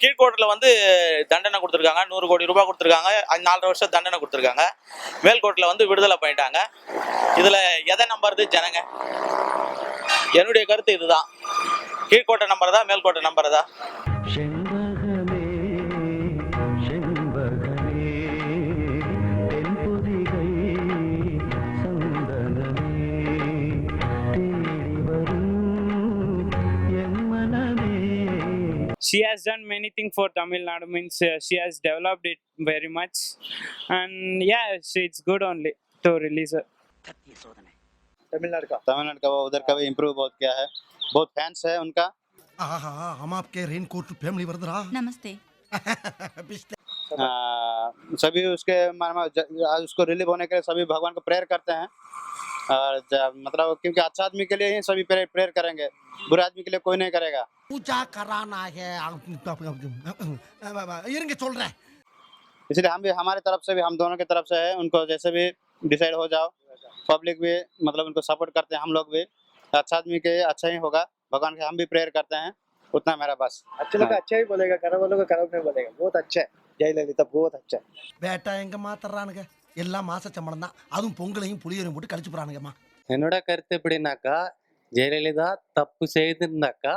கீழ்கோர்ட்டில் வந்து தண்டனை கொடுத்துருக்காங்க, 100 கோடி ரூபாய் கொடுத்துருக்காங்க, 4 வருஷம் தண்டனை கொடுத்துருக்காங்க. மேல்கோர்ட்டில் வந்து விடுதலை பண்ணிட்டாங்க. இதில் எதை நம்புறது ஜனங்க? என்னுடைய கருத்து இதுதான். கீழ்கோட்டை நம்புறதா Melkote நம்புறதா? She has done many things for Tamil Nadu, means she has developed it very much, and yeah, it's good only to release her. Tamil Nadu का वो उधर का भी इम्प्रूव बहुत किया है, बहुत फैंस है उनका. हम आपके रेनकोट फैमिली वर्दरा नमस्ते. सभी उसके आज उसको रिलीव होने के लिए सभी भगवान को प्रेयर करते हैं. और मतलब क्योंकि अच्छा आदमी के लिए ही सभी प्रेयर करेंगे, बुरे आदमी के लिए कोई नहीं करेगा. पूजा कराना है चल रहा है. इसलिए हम भी हमारे तरफ से भी, हम दोनों की तरफ से है, उनको जैसे भी डिसाइड हो जाओ. पब्लिक भी मतलब उनको सपोर्ट करते हैं, हम लोग भी. अच्छा आदमी के अच्छा ही होगा, भगवान के हम भी प्रेयर करते हैं. उतना मेरा बस. अच्छे लोग अच्छा ही बोलेगा, खराब वालों को खराब नहीं बोलेगा. बहुत अच्छा है ஜெயலலிதா, बहुत अच्छा है. பேட்டா எங்க மாத்தறானுங்க, எல்லாம் மாச சம்பளம் தான், அதுவும் பொங்கலையும் புளியரையும் போட்டு கழிச்சு போறானுங்கம்மா. என்னோட கருத்து எப்படின்னாக்கா, ஜெயலலிதா தப்பு செய்திருந்தாக்கா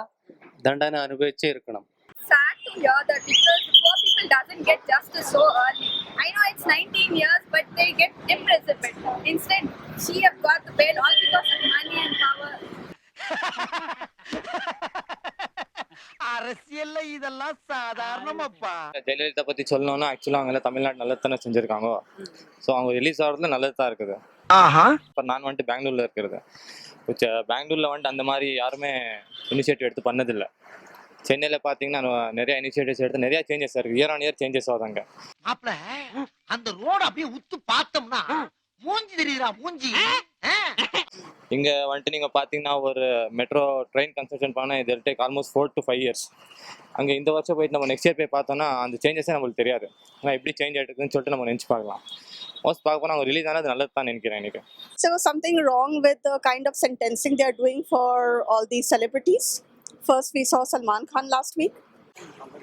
தண்டனை அனுபவிச்சு இருக்கணும். Sad to hear that because the poor people doesn't get justice so early. I know it's 19 years, but they get imprisonment. Instead, she have got the bail all because of money and power. அரசியல்ல இதெல்லாம் சாதாரணமாப்பா. ஜெயலலிதா பத்தி சொல்லணும்னா ஆக்சுவலாக அவங்க எல்லாம் தமிழ்நாடு நல்லது தானே செஞ்சிருக்காங்க. ஸோ அவங்க ரிலீஸ் ஆகிறதுல நல்லது தான் இருக்குது. இப்போ நான் வந்துட்டு பெங்களூர்ல இருக்கிறது. பெங்களூர்ல வந்துட்டு அந்த மாதிரி யாருமே இனிஷியேட்டிவ் எடுத்து பண்ணதில்லை. சென்னையில் பார்த்தீங்கன்னா நிறைய இனிஷியேட்டிவ்ஸ் எடுத்து நிறைய சேஞ்சஸ் இருக்குது. இயர் ஆன் இயர் சேஞ்சஸ் ஆகுதாங்க. மாப்ள அந்த ரோட அப்படியே உத்து பார்த்தோம்னா மூஞ்சி தெரியுதா மூஞ்சி. இங்கே வந்துட்டு நீங்கள் பார்த்தீங்கன்னா ஒரு மெட்ரோ ட்ரெயின் கன்ஸ்ட்ரக்ஷன் பண்ண இது டேக் ஆல்மோஸ்ட் 4 to 5 years. அங்கே இந்த வருஷம் போயிட்டு நம்ம நெக்ஸ்ட் இயர் போய் பார்த்தோம்னா அந்த சேஞ்சஸே நம்மளுக்கு தெரியாது. ஆனால் எப்படி சேஞ்ச் ஆகிட்டுருக்குன்னு சொல்லிட்டு நம்ம நினச்சி பார்க்கலாம். மோஸ்ட் பார்க்க போனால் அவங்க ரிலீஸ் ஆனது நல்லது தான் நினைக்கிறேன் எனக்கு. So something wrong with the kind of sentencing they are doing for all these celebrities. First we saw Salman Khan last week.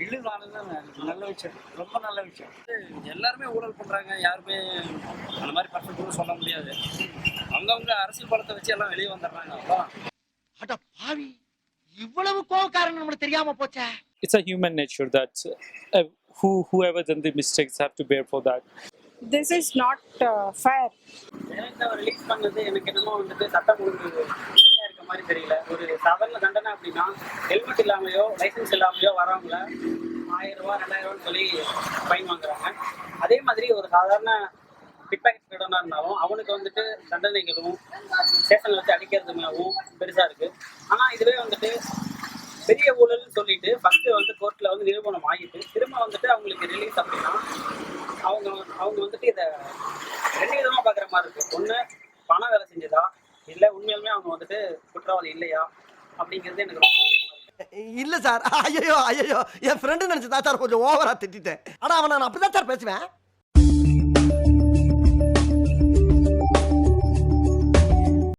Release ஆனது நல்ல விஷயம், ரொம்ப நல்ல விஷயம். எல்லாருமே ஊழல் பண்றாங்க, யாருமே அந்த மாதிரி பர்ஃபெக்டாக சொல்ல முடியாது. அவங்கவுங்க அரசியல் பலத்தை வச்சு எல்லாம் வெளியே வந்துடுறாங்க. அட பாவி, இவ்வளவு கோவக்காரன் நம்மளுக்கு தெரியாம போச்சே. It's a human nature that whoever done the mistakes have to bear for that. This is not fair. ஜெயலலிதாவை ரிலீஸ் பண்ணது எனக்கு என்னமோ வந்துட்டு சட்டம் ஒழுங்கு சரியா இருக்க மாதிரி தெரியல. ஒரு சாதாரண தண்டனை அப்படின்னா ஹெல்மெட் இல்லாமையோ லைசன்ஸ் இல்லாமையோ வரவங்கள 1000 ரூபா 2000 சொல்லி ஃபைன் வாங்குறாங்க. அதே மாதிரி ஒரு சாதாரண பிக் பாக்கெட் திருடனா இருந்தாலும் அவனுக்கு வந்துட்டு தண்டனைகளும் ஸ்டேஷன்ல வச்சு அடிக்கிறதுமாவும் பெருசா இருக்கு. ஆனா இதுவே வந்துட்டு பெரிய ஊழல்னு சொல்லிட்டு ஃபர்ஸ்ட் வந்து கோர்ட்ல வந்து நிரூபணம் ஆகிட்டு திரும்ப வந்துட்டு அவங்களுக்கு ரிலீஸ் அப்படின்னா அவங்க வந்துட்டு இதை 2 விதமா பாக்குற மாதிரி இருக்கு. ஒண்ணு பணம் வேலை செஞ்சதா, இல்ல உண்மையாலுமே அவங்க வந்துட்டு குற்றவாளி இல்லையா அப்படிங்கிறது எனக்கு ரொம்ப இல்ல சார், ஐயோ ஐயோ, என் ஃப்ரெண்டு நினைச்சதா சார் கொஞ்சம் ஓவரா திட்டிட்டேன். ஆனா அவன் நான் அப்படிதான் சார் பேசுவேன்.